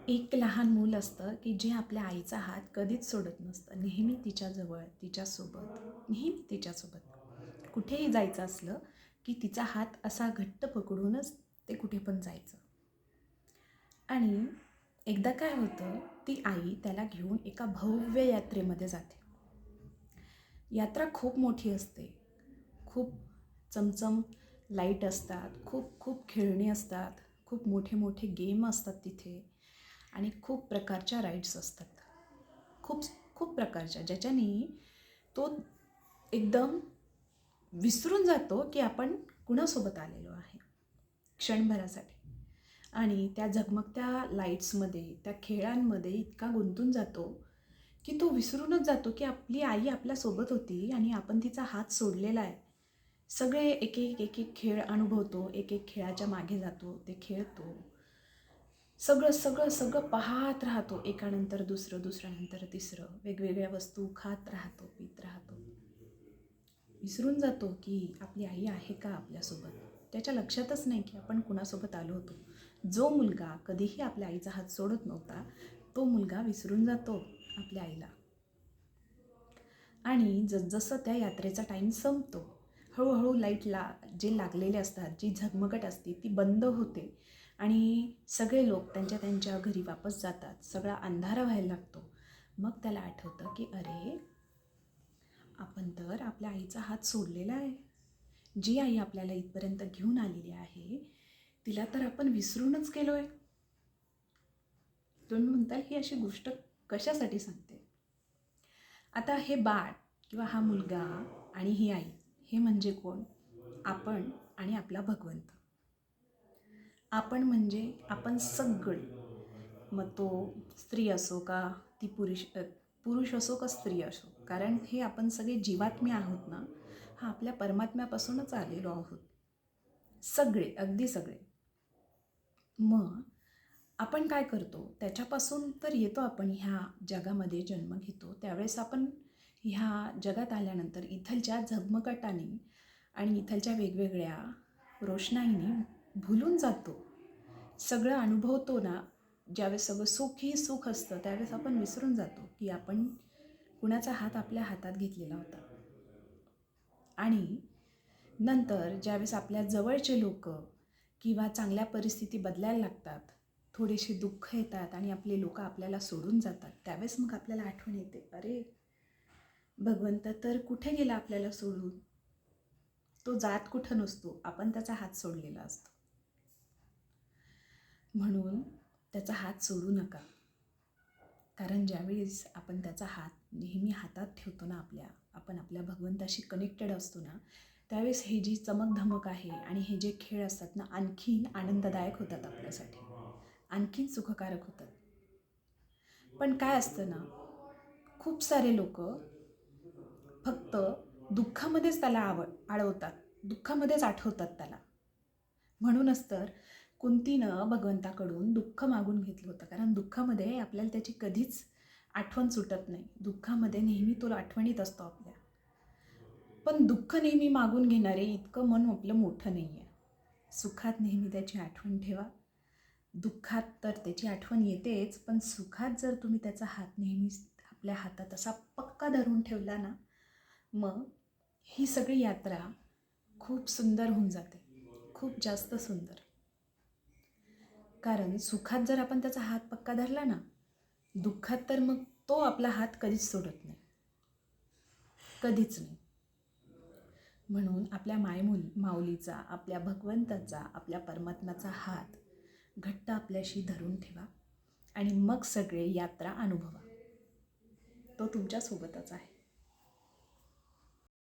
एक लहान मूल असतं की जे आपल्या आईचा हात कधीच सोडत नसतं. नेहमी तिच्याजवळ, तिच्यासोबत, नेहमी तिच्यासोबत. कुठेही जायचं असलं की तिचा हात असा घट्ट पकडूनच ते कुठे पण जायचं. आणि एकदा काय होतं, ती आई त्याला घेऊन एका भव्य यात्रेमध्ये जाते. यात्रा खूप मोठी असते. खूप चमचम लाईट असतात, खूप खूप खेळणी असतात, खूप मोठे मोठे गेम असतात तिथे आणि खूप प्रकारच्या राईड्स असतात. खूप खूप प्रकारच्या, ज्याच्याने तो एकदम विसरून जातो की आपण कुणासोबत आलेलो आहे क्षणभरासाठी. आणि त्या झगमगत्या लाईट्समध्ये, त्या खेळांमध्ये इतका गुंतून जातो की तो विसरूनच जातो की आपली आई आपल्यासोबत होती आणि आपण तिचा हात सोडलेला आहे. सगळे एक एक एक एक खेळ अनुभवतो, एक एक खेळाच्या मागे जातो, ते खेळतो. सगळं सगळं सगळं पाहत राहतो, एकानंतर दुसरं, दुसऱ्यानंतर तिसरं, वेगवेगळ्या वस्तू खात राहतो, पीत राहतो. विसरून जातो की आपली आई आहे का आपल्यासोबत. त्याच्या लक्षातच नाही की आपण कुणासोबत आलो होतो. जो मुलगा कधीही आपल्या आईचा हात सोडत नव्हता, तो मुलगा विसरून जातो आपल्या आईला. आणि जसजसं त्या यात्रेचा टाईम संपतो, हळूहळू लाईटला जे लागलेले असतात, जी झगमगट असते ती बंद होते आणि सगळे लोक त्यांच्या त्यांच्या घरी वापस जातात. सगळा अंधारा व्हायला लागतो. मग त्याला आठवतं की अरे, आपण तर आपल्या आईचा हात सोडलेला आहे. जी आई आपल्याला इथपर्यंत घेऊन आलेली आहे, तिला तर आपण विसरूनच गेलो आहे. तुम्ही म्हणताल ही अशी गोष्ट कशासाठी सांगते. आता हे बाळ किंवा हा मुलगा आणि ही आई, हे म्हणजे कोण? आपण आणि आपला भगवंत. आपण म्हणजे आपण सगळे. मग तो स्त्री असो का ती पुरुष असो का स्त्री असो, कारण हे आपण सगळे जीवात्मे आहोत ना, हा आपल्या परमात्म्यापासूनच आलेलो आहोत. सगळे, अगदी सगळे. मग आपण काय करतो, त्याच्यापासून तर येतो आपण ह्या जगामध्ये जन्म घेतो. त्यावेळेस आपण ह्या जगात आल्यानंतर इथलच्या झगमगाटाने आणि इथलच्या वेगवेगळ्या रोषणाईने भुलून जातो. सगळं अनुभवतो ना, ज्यावेळेस सगळं सुखही सुख असतं, त्यावेळेस आपण विसरून जातो की आपण कुणाचा हात आपल्या हातात घेतलेला होता. आणि नंतर ज्यावेळेस आपल्या जवळचे लोक किंवा चांगल्या परिस्थिती बदलायला लागतात, थोडेसे दुःख येतात आणि आपले लोक आपल्याला सोडून जातात, त्यावेळेस मग आपल्याला आठवण येते, अरे भगवंत तर कुठे गेला आपल्याला सोडून. तो जात कुठं नसतो, आपण त्याचा हात सोडलेला असतो. म्हणून त्याचा हात सोडू नका. कारण ज्यावेळेस आपण त्याचा हात नेहमी हातात ठेवतो ना, आपण आपल्या भगवंताशी कनेक्टेड असतो ना, त्यावेळेस हे जी चमकधमक आहे आणि हे जे खेळ असतात ना, आणखीन आनंददायक होतात आपल्यासाठी, आणखीन सुखकारक होतात. पण काय असतं ना, खूप सारे लोक फक्त दुःखामध्येच त्याला आळवतात, दुःखामध्येच आठवतात त्याला. म्हणूनच तर कुंतीनं भगवंताकडून दुःख मागून घेतलं होतं, कारण दुःखामध्ये आपल्याला त्याची कधीच आठवण सुटत नाही. दुःखामध्ये नेहमी तो आठवणीत असतो आपल्या. पण दुःख नेहमी मागून घेणारे इतकं मन आपलं मोठं नाही आहे. सुखात नेहमी त्याची आठवण ठेवा. दुःखात तर त्याची आठवण येतेच, पण सुखात जर तुम्ही त्याचा हात नेहमी आपल्या हातात असा पक्का धरून ठेवला ना, मग ही सगळी यात्रा खूप सुंदर होऊन जाते, खूप जास्त सुंदर. कारण सुखात जर आपण त्याचा हात पक्का धरला ना, दुःखात तर मग तो आपला हात कधीच सोडत नाही, कधीच नाही. म्हणून आपल्या माऊलीचा, आपल्या भगवंताचा, आपल्या परमात्म्याचा हात घट्ट आपल्याशी धरून ठेवा आणि मग सगळे यात्रा अनुभवा. तो तुमच्यासोबतच आहे.